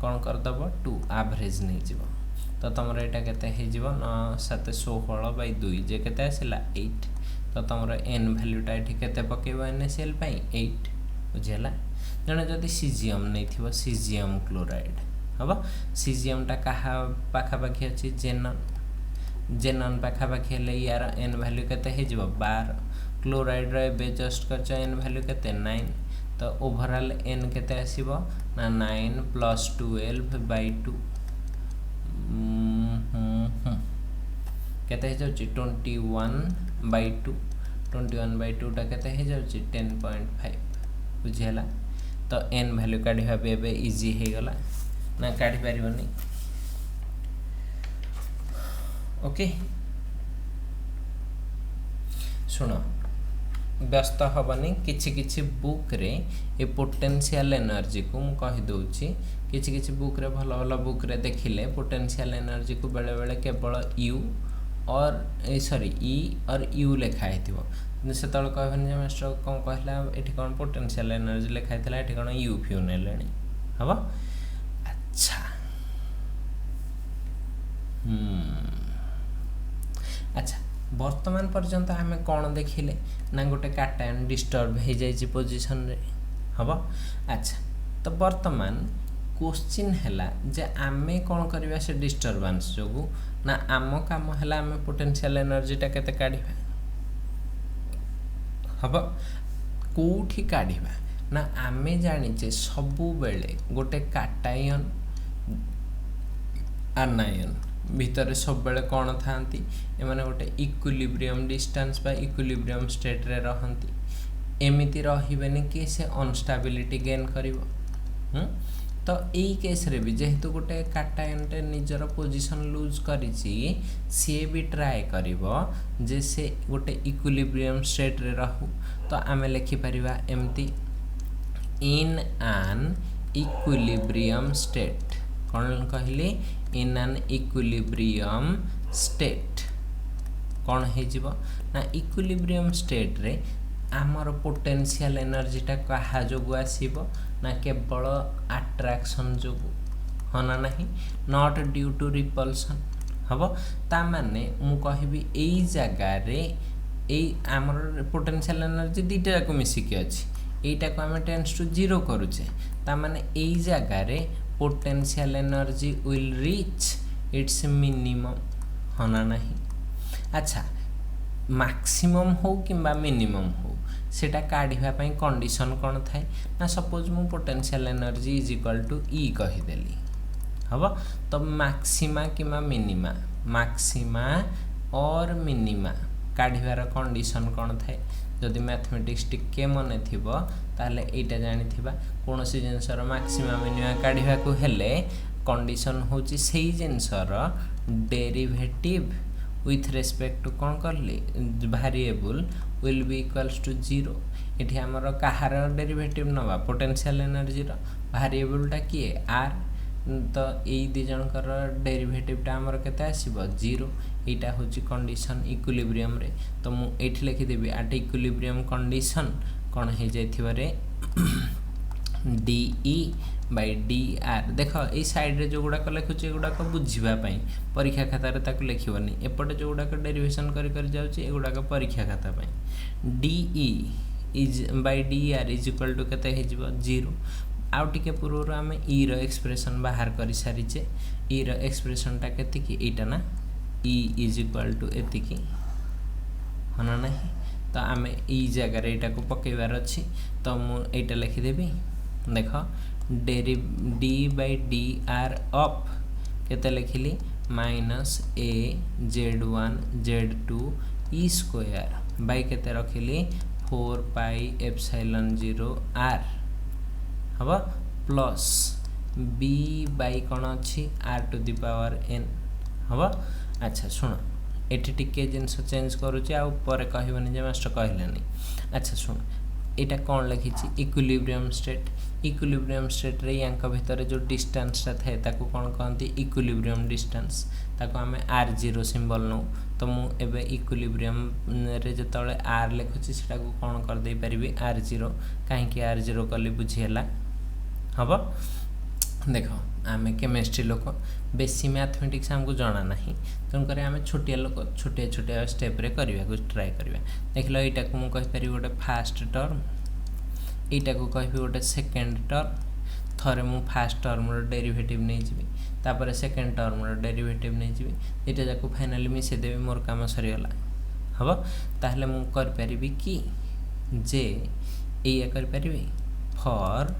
कौन कर दबो 2 एवरेज नहीं जीवो। तो तुमर एटा केते हे जीवो 7 16 बाई 2 जे केते आसिला 8। तो तुमर n वैल्यूटा एठी केते पकेबो NaCl पई 8 बुझेला। जने जदी सीजियम नहीं थिबो सीजियम क्लोराइड हबो सीजियम टा कहा पाखा पाखी अछि जेनन पाखा पाखी ले यार n वैल्यू केते हे जीवो 12। क्लोराइड रे बे जस्ट करछ n वैल्यू केते 9। तो ओवरऑल n केते आसीबो ना 9 + 12 बाई 2 केते हे जाउची 21 बाई 2 21 बाई 2 टा केते हे जाउची 10.5 बुझियला। तो n वैल्यू काढिबा बेबे इजी हे गला ना काढि परिबनी ओके। सुनो व्यस्त हेनी कि बुक रे ए पोटेंशियल एनर्जी को मु कहि दउची कि बुक रे भल भल बुक रे देखिले पोटेंशियल एनर्जी को बेले बेले केवल यू और सॉरी ई और यू लिखा हेतिबो से तळ कहबनी जे मास्टर कोन कहला एठी कोन पोटेंशियल एनर्जी लिखा हेतला एठी कोन यू फ्यू नेलेनी हबो अच्छा अच्छा वर्तमान पर्यंत आमे कौन देखिले ना गोटे काटायन डिस्टर्ब हो जाइए पोजिशन रे हबो अच्छा तो वर्तमान क्वेश्चन हैला जे आमे कौन करबा से डिस्टर्बेंस जोगु ना आम काम हैला आमे पोटेंशियल एनर्जी टा केते काढिबा हबो कोठी काढिबा ना आमे जानिचे सबु बेले गोटे काटायन आनायन भितर सब बेले कौन थांती एमाने गोटे इक्विलिब्रियम डिस्टेंस बा इक्विलिब्रियम स्टेट रे रहंती एमिति रहिबेनी कि से अनस्टेबिलिटी गेन करिवो तो एई केस रे भी जेहेतु गोटे काटायन टे निजर पोजीशन लूज करिछि सी भी ट्राई करिवो जे से गोटे इक्विलिब्रियम स्टेट रे रहू तो आमे लिखि परिबा एमती इन एन इक्विलिब्रियम स्टेट कौन कहली इन एन इक्विलिब्रियम स्टेट कौन है जीवो ना इक्विलिब्रियम स्टेट रे आमर पोटेंशियल एनर्जी टा कहा जोगु आसीबो ना केवल अट्रैक्शन जोगु हना नहीं नॉट ड्यू टू रिपल्सन हबो ता माने मु कहबी एई जगह रे एई आमर पोटेंशियल एनर्जी दीटा को मिसी के अछि एटा को हम टेंड्स टू 0 करूचे ता माने एई जगह रे potential energy will reach its minimum होना नहीं अच्छा मैक्सिमम हो किंबा मिनिमम हो सेटा काढिबा पई कंडीशन कोन थाए ना सपोज मु potential energy is equal to e कहि देली हबो तो मैक्सिमा किंबा मिनिमा मैक्सिमा और मिनिमा काढिबार कंडीशन कोन थाए जदि मैथमेटिक्स टिके मने थिबो ताले एटा जानि थिबा कोनोसी जिंसर मैक्सिमा मिनिमा काढिबा को हेले कंडीशन होची सेही जिंसर डेरिवेटिव with respect to कौन करली variable will be equals to 0 एठी हमर कहार डेरिवेटिव नबा पोटेंशियल एनर्जी रो variable टा किए r तो एई दि जनकर डेरिवेटिव टा हमर केते आसीबो 0 एटा होची कंडीशन इक्विलिब्रियम रे तो मु एठी लिखि देबी एट इक्विलिब्रियम कंडीशन कोन हे जायथिबा रे DE by DR देख ए साइड रे जो गुडा को लिखुची गुडा को बुझिबा पई परीक्षा खाता रे ताको लिखिबनी एपटे जो गुडा को डेरिवेशन करि जाउची ए गुडा को परीक्षा खाता पई DE is by DR is equal to केते हे जिवो 0 आउ टिके पूर्व रो हमें E रो एक्सप्रेशन बाहर करि सारिचे E रो एक्सप्रेशन टा केते की एटा ना E is equal to एति की हना नहीं तो हमें ई जगह रे एटा को पकेबार अछि तो मु एटा लिखि देबी देखो d by dr ऑफ केते लिखिली minus a z1 z2 e square by केते रखिली 4 पाई एप्सिलॉन 0 r हबो प्लस b बाय कोन अछि r to the power n हबो अच्छा सुनो एठी टिके जिंस चेंज करूची आ ऊपर कहबनी जे मास्टर कहलेनी अच्छा सुनो एटा कोन लिखिची इक्विलिब्रियम स्टेट रे यांक भितर जो डिस्टेंस ता थाए ताको कोन कहंती इक्विलिब्रियम डिस्टेंस ताको हमें r0 सिंबल नो तो मु एबे इक्विलिब्रियम रे जतले r लिखुची सेटा को कोन कर दे परिबी r0 काहे कि r0 कली बुझियला हबो देखो आमे केमिस्ट्री लोक बेसी मैथमेटिक्स हमको जाना नहीं तन करे आमे छोटिया लोक छोटे स्टेप रे करबा को ट्राई करबा देखलो एटा को मु कहि परिबो गोटे फर्स्ट टर्म एटा को कहि गोटे सेकंड टर्म थरे मु फर्स्ट टर्म रो डेरिवेटिव नै जिबी तापर सेकंड टर्म रो डेरिवेटिव नै जिबी एटा जाको फाइनली मिसे देबे मोर काम सरियला हबो ताहले मु कर परिबी कि जे एया कर परिबी फॉर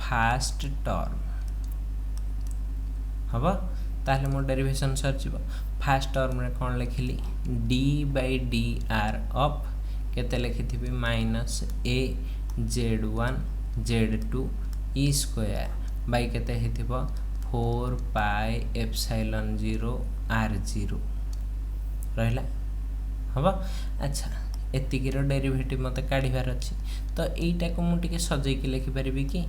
फर्स्ट टर्म हबो ताहले मो डेरिवेशन सर्च फर्स्ट टर्म रे कोन लिखिली d by dr ऑफ केते लिखिथिबी minus a z1 z2 e square by केते हेतिबो 4 पाई एप्सिलॉन 0 r0 रहला हबो अच्छा एतिकीर डेरिवेटिव मत काढ़ार अच्छी तो यहीटा को मुझे सजेकी लिखिपारि कि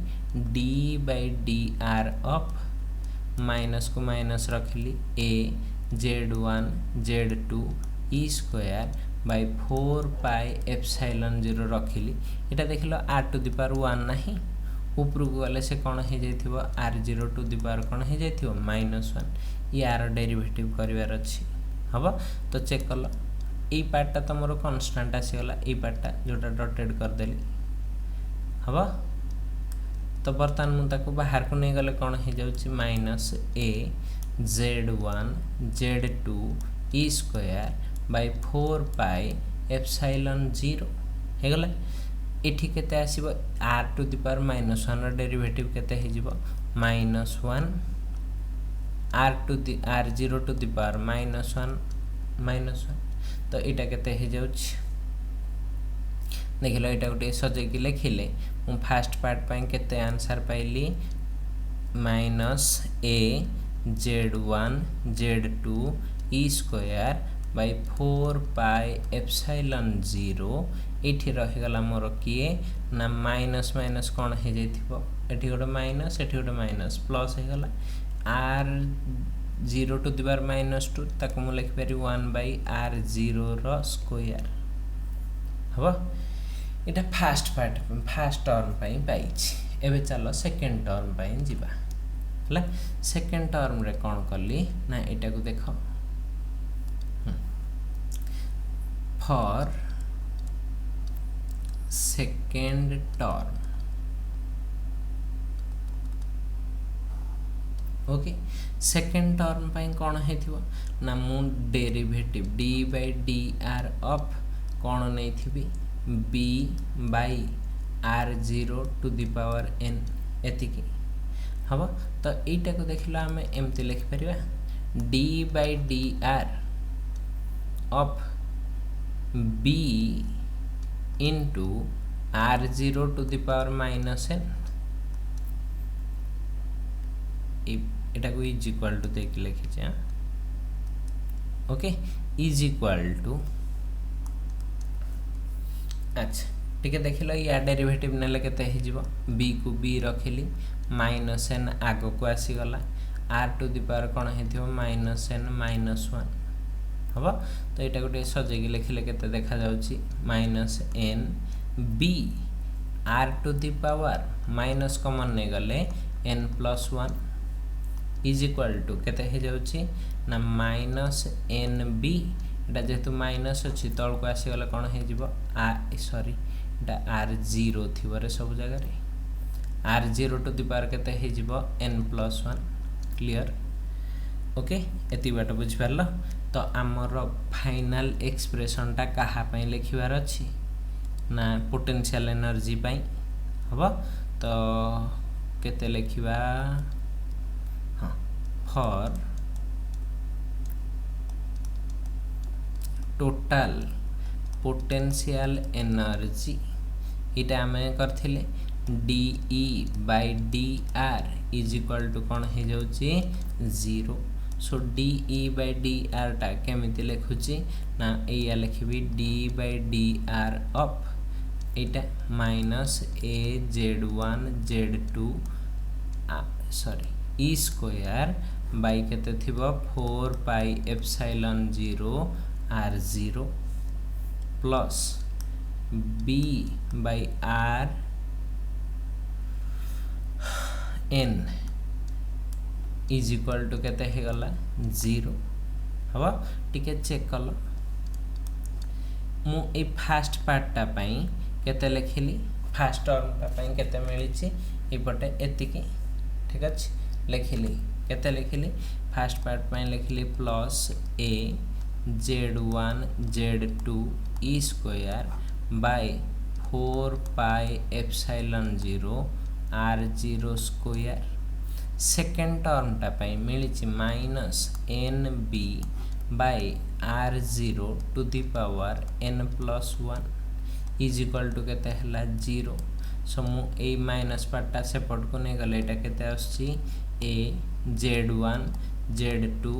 D by D R of minus को माइनस रखिली a z1 z2 e square by 4 pi epsilon 0 रखिली इटा देख लो r टू द पावर 1 नहीं ऊपर को गले से कौन हो जाइथिबो r0 टू द पावर कौन हो जाइथिबो -1 यार डेरिवेटिव करिवार अछि हबो तो चेक कलो एई पार्टटा तमरो कांस्टेंट आसीगला एई पार्टटा जोटा डॉटेड कर देली हबो तो बर्तमान मु ताको बाहर को नहीं गले कौन हो जाउछि -a z1 z2 e square by 4 pi epsilon 0 हे गला एठी केते आसीबो r टू द पावर -1 रो डेरिवेटिव केते हे जिवो -1 r0 टू द पावर -1 तो इटा केते हे जाउछि देखिलो इटा गोटे सजे कि लिखिले मु फर्स्ट पार्ट पई केते आंसर पाइली -a z1 z2 e square by 4 pi epsilon 0 एठी रहि गला मोर किए ना माइनस माइनस कोन हे जैथिबो एठी गोटे माइनस एठी गोटे माइनस प्लस हे गला r0 टू द पावर -2 ताको मु लिखि पारि 1 बाई r0 रो स्क्वायर हबो इटा फर्स्ट पार्ट फर्स्ट टर्म पई पाइछि एबे चलो सेकंड टर्म पई जिबा हला सेकंड टर्म रे कोन करली ना एटा को देखो for second term okay second term पई कोन हेथिबो ना मु derivative d by dr of कोन नै थिबी b by r0 to the power n एतिकी हबो तो एटा को देखिला हमें एमति लिखि परिबा d by dr of b into r0 to the power -n एटा को इज इक्वल टू देख लिखि छ ओके इज इक्वल टू अच्छा ठीक है देखिलो या डेरिवेटिव नेले केते हे जिवो b को b रखिली -n आगो को आसी गला r टू द पावर कोन हेथिबो -n -1 हबो तो एटा गोटे सजेगी लिखिले केते देखा जाउची -n b r to the power minus common नै गले n + 1 इज इक्वल टू केते हे जाउची ना -nb एटा जेतु माइनस अछि तळ को आसी गला कोन हे जिवो सॉरी एटा r0 थिबो रे सब जगह रे r0 टू द पावर केते हे जिवो n + 1 क्लियर ओके एति बात बुझ परलो तो आमर फाइनल एक्सप्रेशन टा कहा पई लिखिवार अछि ना पोटेंशियल एनर्जी पई हबो तो केते लिखिबा हां फॉर टोटल पोटेंशियल एनर्जी इटा हमें करथिले DE by DR is equal to कौन हे जाउची 0 सो DE by DR टा केमिति लिखुची ना एया लिखबी D by DR ऑफ एटा minus a z1 z2 sorry e square by केते थिबो 4 pi epsilon 0 r0 plus b by r n is equal to केते हे गला 0 हबो टिके चेक कलो मु ए फर्स्ट पार्ट टा पई केते लिखिली फर्स्ट टर्म टा पई केते मिलिची ए पटे एतिकी ठीक अछि लिखिली केते लिखिली फर्स्ट पार्ट पई लिखिली plus a z1 z2 e square by 4 pi epsilon 0 r0 square second term टा पई मिलिची minus nb by r0 to the power n + 1 is equal to केते हला 0 सो मु ए माइनस पार्ट से पट को नै गले एटा केते आछि a z1 z2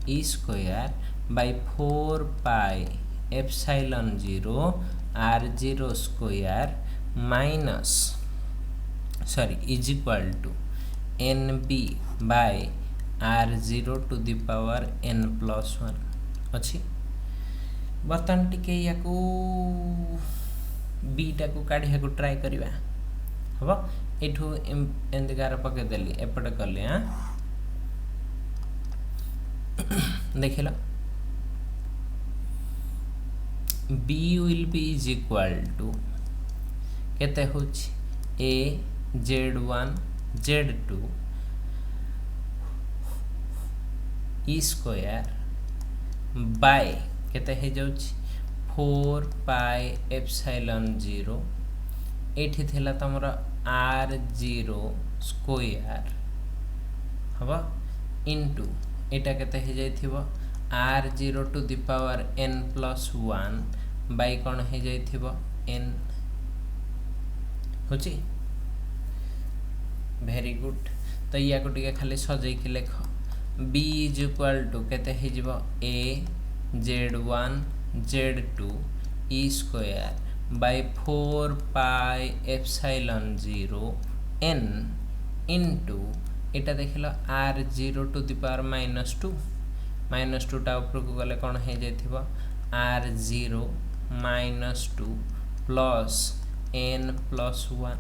e square by 4 pi epsilon 0 r0 square minus is equal to nb by r0 to the power n+1 अच्छी। बर्तमान टिके या बीटा को काढ़िया को ट्राई करिवा हबो एठू एंदगार पके देली एपटे करले हां देखिला b will be is equal to केते होछि a z1 z2 e square by केते हे जाउछि 4 पाई एप्सिलॉन 0 एठी थिला तमरा r0 स्क्वायर हबा इनटू एटा केते हे जाइथिबो r0 to the power n+1 by कोन हे जाइथिबो n होची। Very good. तो या को टिके खाली सजै के लेख b इज इक्वल टू केते हे जिवो a z1 z2 e square by 4 pi epsilon 0 n into Etah देखिलो r0 to the power -2 टा ऊपर को गले कोन हे जाइथिबो r0 -2 प्लस n+1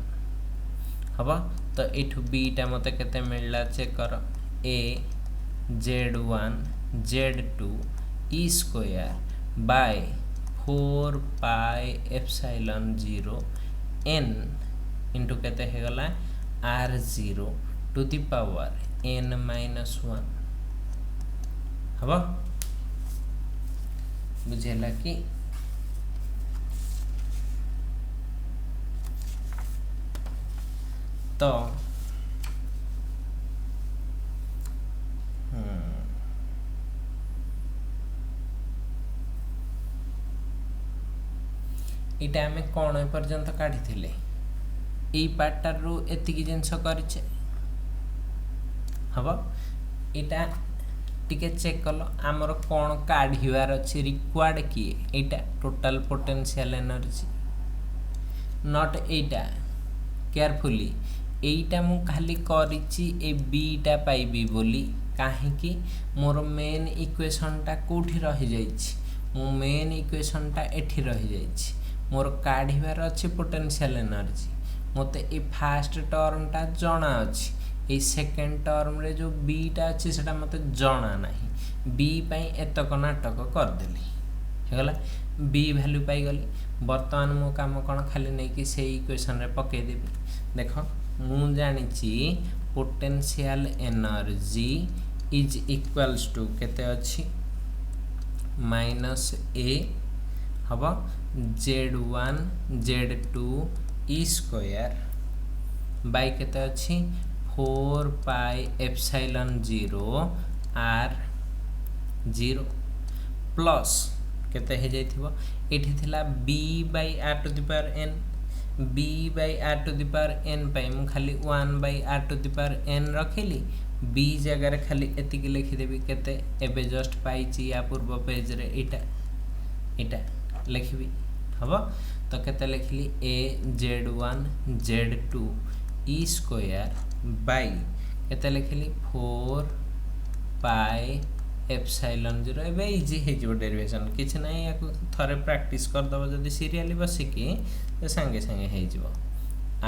हबा। तो एठू बीटा मते केते मिलला चेक कर a z1 z2 e square by 4 pi epsilon 0 n into केते हे गला r0 to the power n-1 हबा। बुझेला कि तो इटा आमे कोन पर्यंत काढी थिले एई पार्टटार रो एतिकी जिंस करिचे हबो। इटा टिके चेक कलो हमर कोन काढिवार अछि रिक्वायर्ड की एटा total potential energy not Etah carefully एटा मु खाली करिछि ए बीटा पाइबी बोली काहे कि मोर मेन इक्वेशन टा कोठी रहि जाइछि मो मेन इक्वेशन टा एठी रहि जाइछि मोर काढिवार अछि पोटेंशियल एनर्जी मते ए फर्स्ट टर्म टा जणा अछि ए सेकंड टर्म रे जो बी टा अछि सेटा मते जणा नाही बी पई एतक नाटक कर देली हेगला बी वैल्यू पाई गली। वर्तमान मो काम कोन खाली नै कि से इक्वेशन रे पके देबी देखो मु जानि छी potential energy is equals to केते अछि -a हबो z1 z2 e square by केते अछि 4 पाई एप्सिलॉन 0 r0 प्लस केते हे जाइथिबो एठी थिला b by r to the power n b by r to the power n पाई मु खाली 1 by r to the power n रखिली b जगह रे खाली एति के लिखि देबी केते एबे जस्ट पाइची या पूर्व पेज रे एटा लिखबी हबो। तो केते लिखली a z1 z2 e square by केते लिखली 4 पाई एप्सिलॉन 0 एबे इजी हे जो डेरिवेशन किछ नै या थरे प्रैक्टिस कर दबो जदी सीरियली बसिकी तो संगे संगे हे जिवो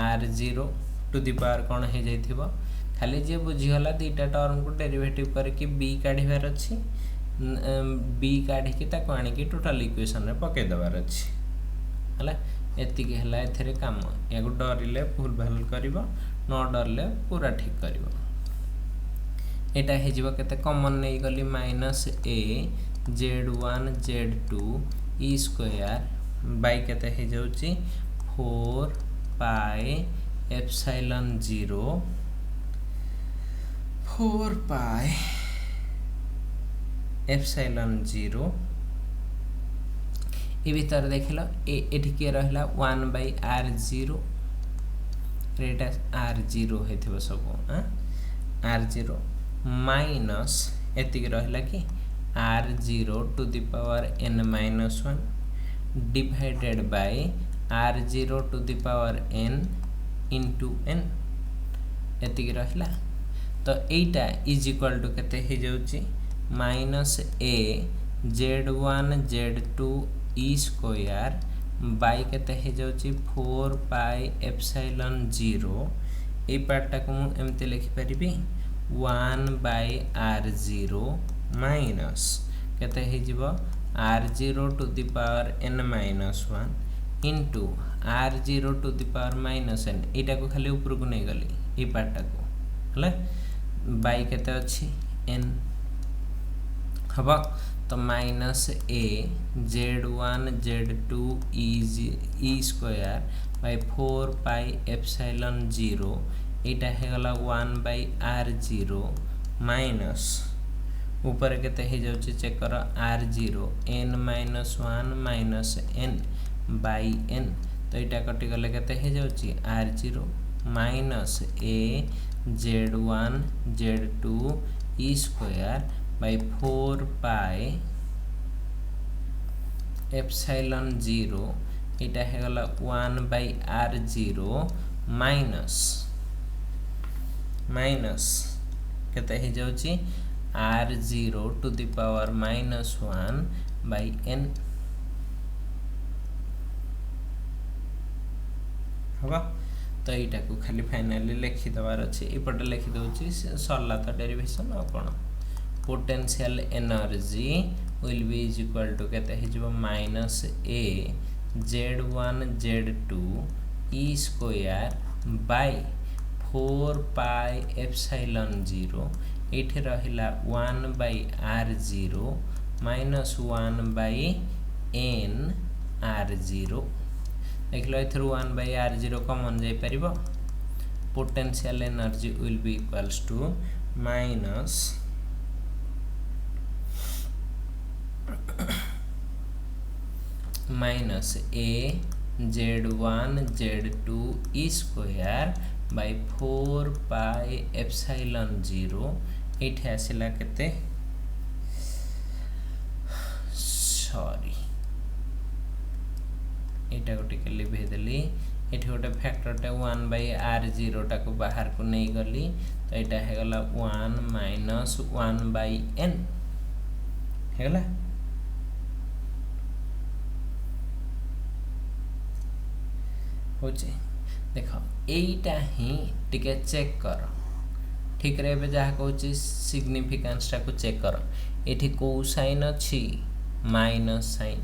r0 टू द पावर कोन हे जाइथिबो खाली जे बुझी होला दीटा टर्म को डेरिवेटिव करके b काढिबार अछि b काढी के ताको आनी के टोटल इक्वेशन रे पके दबार अछि हला एति के हला एथरे काम या को डरिले भूल भाल करबो न डरले पूरा ठीक करबो। एटा हे जिवो केते कॉमन नै गली -a z1 z2 e square by केते हे जाउची 4 पाई एप्सिलॉन 0 4 पाई एप्सिलॉन 0 ए भीतर देखिलो एठी के रहला 1 बाय r0 रेटा r0 हेथिबो सब r0 माइनस एति के रहला कि r0 to the power n-1 divided by r0 to the power n into n एतिक रहिला। तो एटा इज इक्वल टू केते हे जाउची minus a z1 z2 e square by केते हे जाउची 4 पाई एप्सिलॉन 0 ए पार्टटा को मु एमते लिखि परिबी 1 बाय r0 माइनस केते हे जिवो r0 to the power n minus 1 into r0 to the power minus n एटा को खाली ऊपर को नै गली ए पार्टटा को हले बाय केते अछि n हबा। तो minus a z1 z2 e square by 4 pi epsilon 0 एटा हे गला 1 बाय r0 माइनस ऊपर केते हे जाउची चेक कर r0 n minus 1 minus n by n। तो एटा कटि गले केते हे जाउची r0 minus a z1 z2 e square by 4 pi epsilon 0 एटा हे गला 1 बाय r0 माइनस केते हे जाउची r0 to the power minus 1 by n हबा। तो एटा को खाली फाइनली लिखि दबार अछि एपटे लिखि दउची सरला तो डेरिवेशन आ कोन potential energy will be is equal to केते हे जबो minus a z1 z2 e square by 4 pi epsilon 0 एठी रहिला 1 bye r0 minus 1 by n r0 देखलो एथरु 1 बाय r0 कॉमन जाई परिबो potential energy will be equals to minus a z1 z2 e square by 4 pi epsilon 0 एठी आसिला केते sorry एटा गोटे के live देली एठी गोटे फैक्टरटा 1 बाय r0 टा को बाहर को नै गली। तो एटा हे गला 1 माइनस 1 बाय n हे गला होचे। देखो एटा ही टिके चेक कर ठीक रे बे जहा कहूची सिग्निफिकेंस टा को चेक कर एठी को साइन अछि माइनस साइन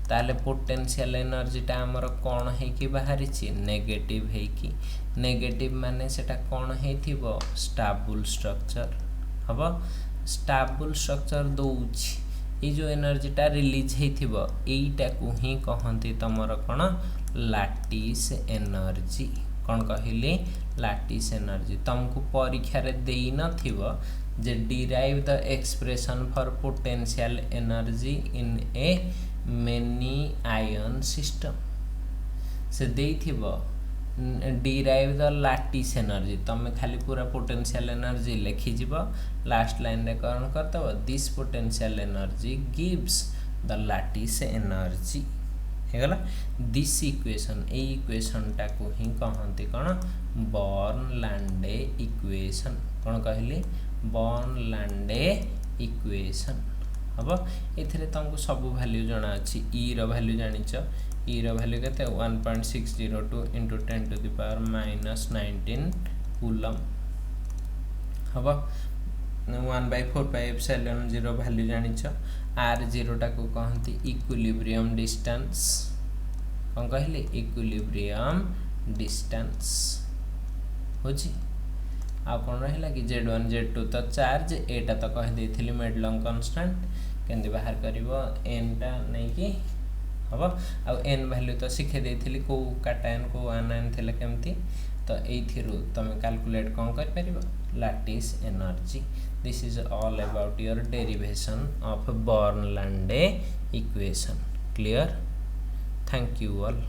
ताले पोटेंशियल एनर्जी टा हमर कोन हे कि बाहरी छि नेगेटिव हे कि नेगेटिव माने सेटा कोन हेथिबो स्टेबल स्ट्रक्चर हबो स्टेबल स्ट्रक्चर दोउछि ए जो एनर्जी टा रिलीज हेथिबो एटा को ही कहंती तमर कोन लैटिस एनर्जी कोन कहिली लैटिस एनर्जी तुमको परीक्षा रे देई नथिबो जे derive the expression for potential energy in a many ion system से देइथिबो डिराइव द लैटिस एनर्जी तमे खाली पूरा पोटेंशियल एनर्जी लिखि जिवो लास्ट लाइन रे कौन करतबो this potential energy gives the lattice energy हेगला दिस इक्वेशन ए इक्वेशन टा को ही कहंती कोन बर्नौल्ली इक्वेशन कोन कहली बर्नौल्ली इक्वेशन हबो एथिरे तुमको सब वैल्यू जाना अछि e रो वैल्यू जानिचो e रो वैल्यू केते 1.602 into 10 to the power minus 19 coulomb हबो 1/4 पाई एप्सिलॉन 0 वैल्यू जानिचो r0 टा को कहंती इक्विलिब्रियम डिस्टेंस कोन कहली इक्विलिब्रियम डिस्टेंस होची आ कोन रहला कि z1 z2 तो चार्ज एटा तो कह देथिली मेडलॉन्ग कांस्टेंट केंदी बाहर करिवो n टा नै कि हबो आ n वैल्यू तो सिखे देथिली को काटा n को आनन थिले केमती तो एथिरु तमे कैलकुलेट कोन कर परिबो lattice energy. This is all about your derivation of Bernouilli equation. Clear? Thank you all.